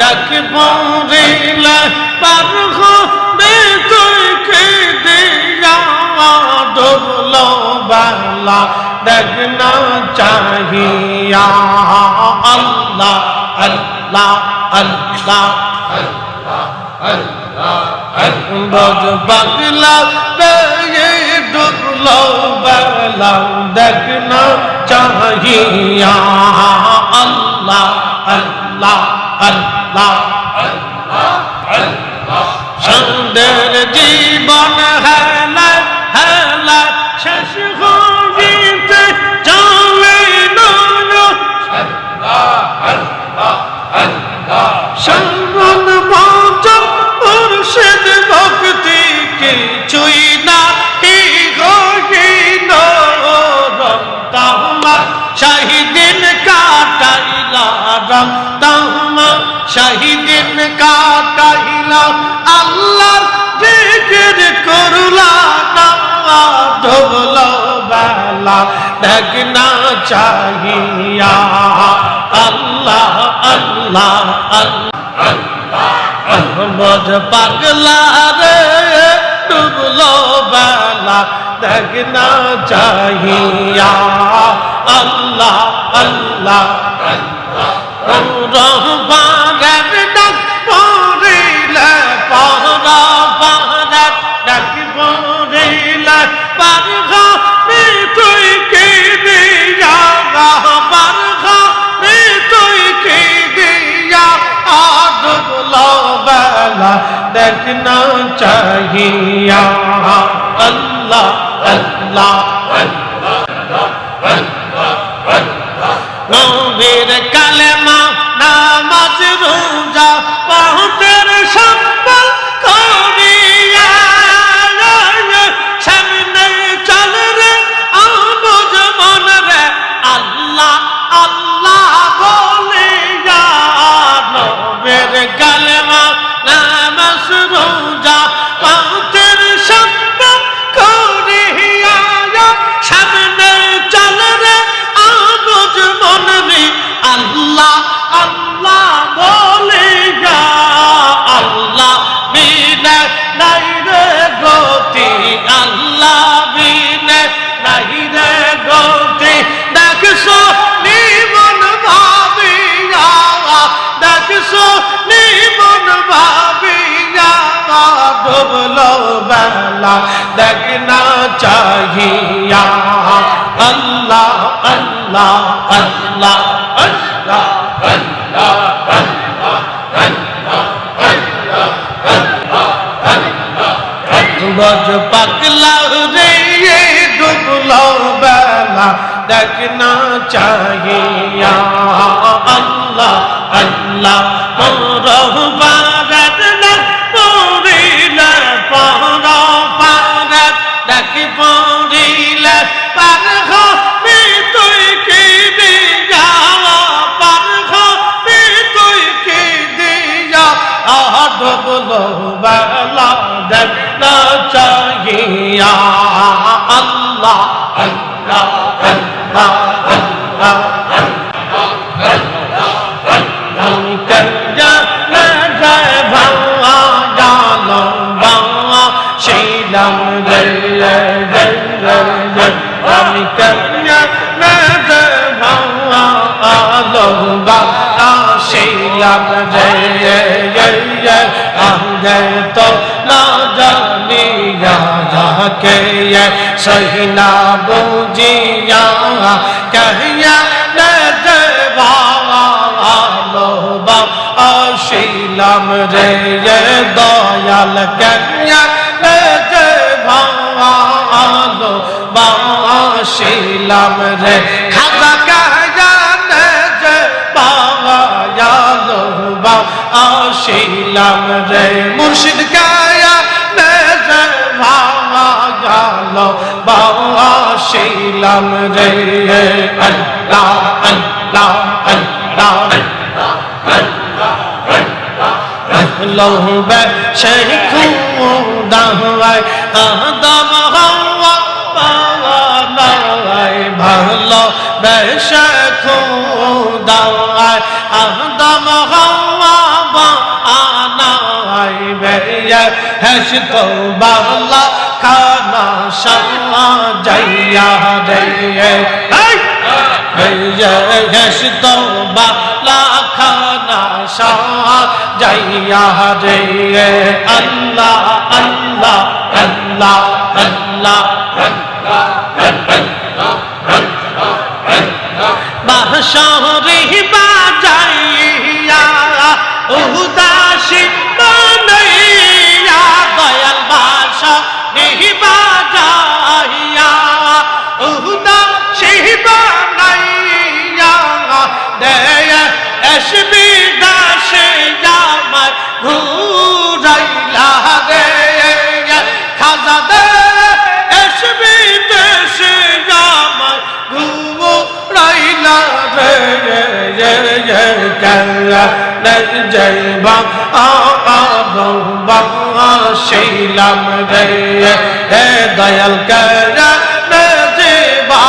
ডাক পড়িলে পার হবে তুই কেঁদে যাওয়া ডুবলো বেলা দেখ না চাহিয়া আল্লাহ আল্লাহ আল্লাহ বজ পাগলা রে ডুবলো বেলা দেখ না চাহিয়া আল্লাহ আল্লাহ আল্লাহ সন্দের জীবন হেলা হেলা শেষ হইতে চলে সর্বন ভজন মুর্শিদ ভক্তি কিছুই না কি গহিন রক্তামা শাহিদিন কাটাইলা রক্তামা শাহিদিন কাটাইলা আল্লাহর জিকির করলা ডুবলো বেলা দেখ না চাহিয়া আল্লাহ আল্লাহ আল্লাহ বজ পাগলা রে ডুবলো বেলা দেখ না চাহিয়া আল্লাহ আল্লাহ রহমানের ডাক পড়িলে পড়া পাহাড় ডাক পড়িলে পার হবে তুই কি দিয়া পার হবে তুই কি দিয়া ডুবলো বেলা দেখ না চাহিয়া আল্লাহ আল্লাহ নবীর কালেমা নামাজ রোজা পাহুতের সম্বল করিয়া সামনে চল রে আবুজ মন রে আল্লাহ আল্লাহ বলিয়া নবীর কালেমা নামাজ রোজা পাহুতের সম্বল করিয়া সামনে চল রে আবুজ মন রে আল্লাহ আল্লাহ বলে যা আল্লাহ বিনে নাই রে গতি আল্লাহ বিনে নাই রে গতি দেখছো নিমন ভাবিয়া দেখছো নিমন ভাবিয়া ডুবলো বেলা দেখ না চাহিয়া আল্লাহ আল্লাহ আল্লাহ বজ পাগলা রে ডুবলো বেলা দেখ না চাহিয়া আল্লাহ আল্লাহ মোরবারত না পড়িলে পড়া পারত ডাক পড়িলে পার হবে তুই কি দিয়া পার হবে তুই কি দিয়া ডুবলো বেলা দেখ না চাহিয়া আল্লাহ আল্লাহ আল্লাহ আল্লাহ শিলাম রে আমি কন্যা ভালো শিলাম রে আগে তো না জানিয়া যাকে সহি না বুঝিয়া কহিয়া ভালো শিলাম রে দয়াল কন্যা ভালো শিলাম রে খাজা কাহানে যে পাওয়ালো শিলাম রে মুর্শিদ কায়া নে যে ভাওয়ালো শিলাম রে আল্লাহ আল্লাহ আল্লাহ লহবে শেখ দাওয়ায় আদম হাওয়া পাওয়ায় ভালো বেশে দাওয়ায় আদম হাওয়া তো বালা খানা সাজাইয়া রে তো বালা খানা সাজাইয়া রে আল্লাহ আল্লাহ আল্লাহ আল্লাহ বাঁশরি বাজাইয়া উদাসী বানাইয়া দয়াল বাঁশরি বাজাইয়া উদাসী বানাইয়া দেয়া এসবি দাসে আমার ঘুরাইলা রে খাজা দে এসবি দেশে আমার ঘুরাইলা রে জয়বা শিলাম রে দয়াল করা জয়বা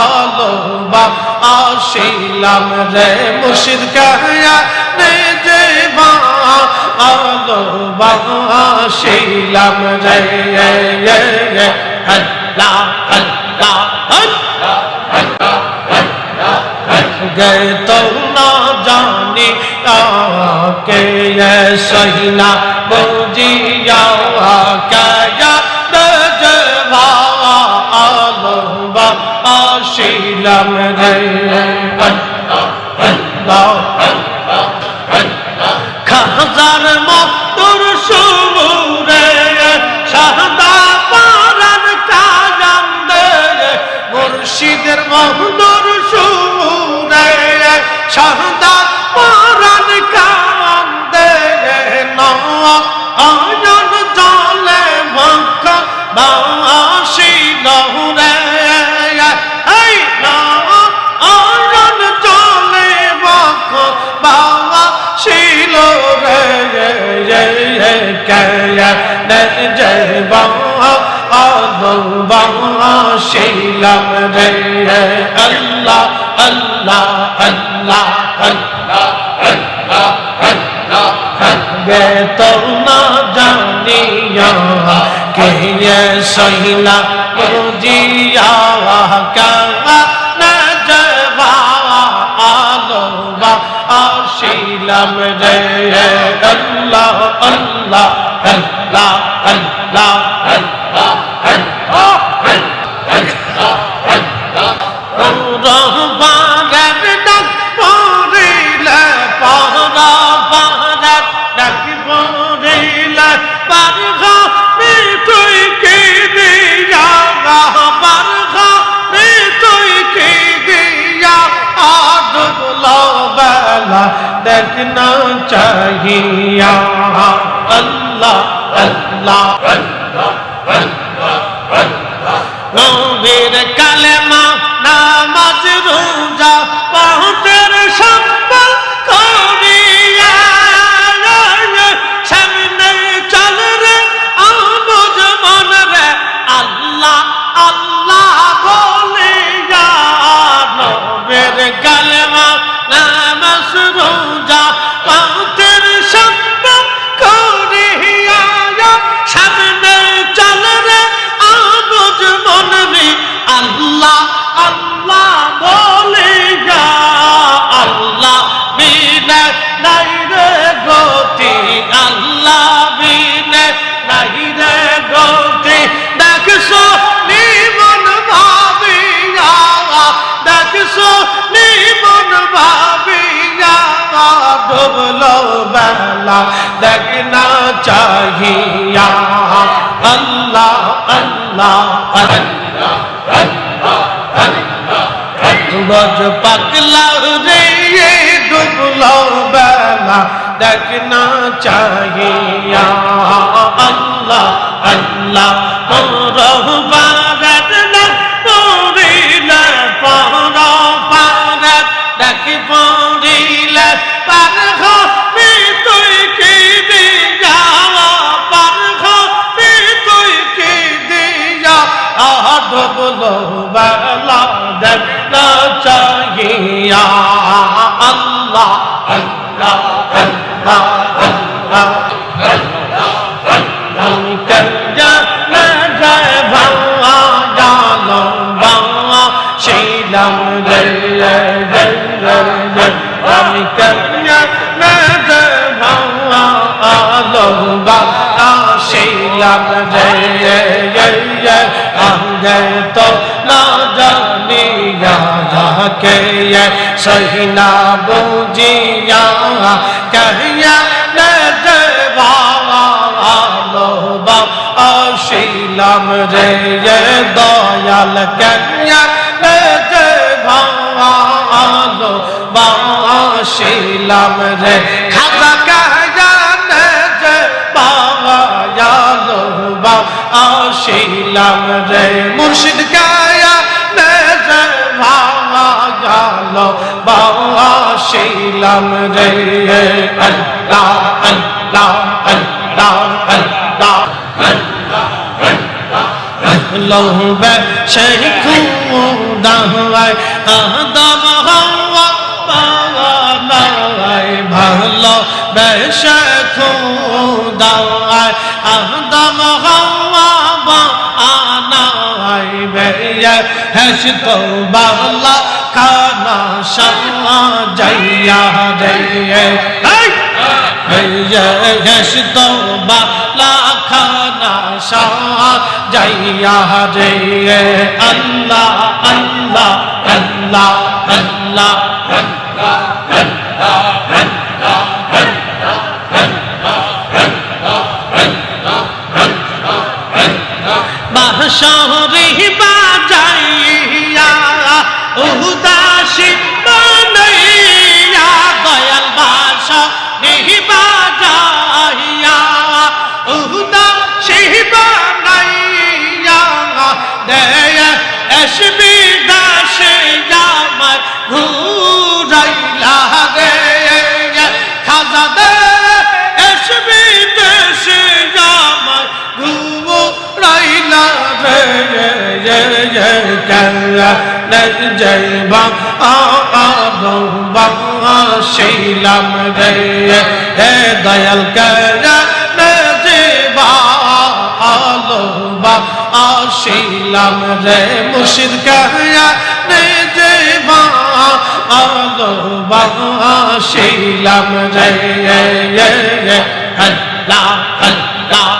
আলোবা শিলাম রে মুর্শিদ করা জয়বা আলোবা শিলাম রে আল্লাহ আল্লাহ गए तो ना जाने के ये सहीना मुझिया क्या नजवा आलवा आशीलम गए खाजार मोर सुरे शाहदा पारन काजम दे मुर्शिदर मोहदर শাহদা পরাণ কান্দে নয়ন জলে মুখ বাসিল রে নয়ন জলে মুখ বাসিল রে জয় বাসিলাম রে আল্লাহ আল্লাহ আল্লাহ আল্লাহ আল্লাহ আল্লাহ গে তো না জানিয়া কে সহিলা মুজিয়া কা নজবা আলোবা আশিলাম রে আল্লাহ আল্লাহ আল্লাহ আল্লাহ আল্লাহ देखना चाहिए अल्लाह अल्लाह नबीर कलमा नामाज रोजा पाँचर संबल करिया सामने चल रे आबुज मन रे अल्लाह अल्लाह बोलिया नबीर कलमा नामाज रोजा पाँचर संबल करिया सामने चल रे आबुज मन रे अल्लाह अल्लाह बोलिया अल्लाह बिना नहीं रे गोती अल्लाह बिना नहीं रे गोती देख सो निमन भाविया देख सो निमन भाविया डुबलो बेला देखना चाहिए अल्लाह अल्लाह अल्लाह बज पगला रे ये डुबलो बेला देखना चाहिए अल्लाह अल्लाह मोर भारत न पूरीले पारा भारत देख पूरीले पर हो तुई की दिया पर हो तुई की दिया डुबलो बेला देखना चाहिए अल्लाह अल्लाह अल्लाह अल्लाह गे तो ना जानिया के ये सही ना बुझिया कहिया ने देवालो बाशिलम रे ये दयाल कहिया ने देवालो बाशिलम रे खाजा कहिया ने देवालो बाशिलम रे मुर्शिद कहिया ने देवालो बाशिलम रे अल्लाह अल्लाह अल्लाह अल्लाह अल्लाह बे शेख खुदा है आदम हवा पावाई भलो बे शेख खुदा है आदम हवा पानाई बे है तो बाला खाना शमा जैया रे यश तो बाला खाना शाह जैया रे अल्लाह अल्लाह अल्लाह अल्लाह बांसुरी बजाइया उदासी बनैया दयाल बांसुरी बजाइया उदासी बनैया दया एसबी दास जामर घूरैला रे खाजा दे एसबी दास जामर घूरैला रे जय बाशिलम रे हे दयाल करा नजीबालो बाशिलम रे मुर्शिद करा नजीबालो बाशिलम रे अल्लाह अल्लाह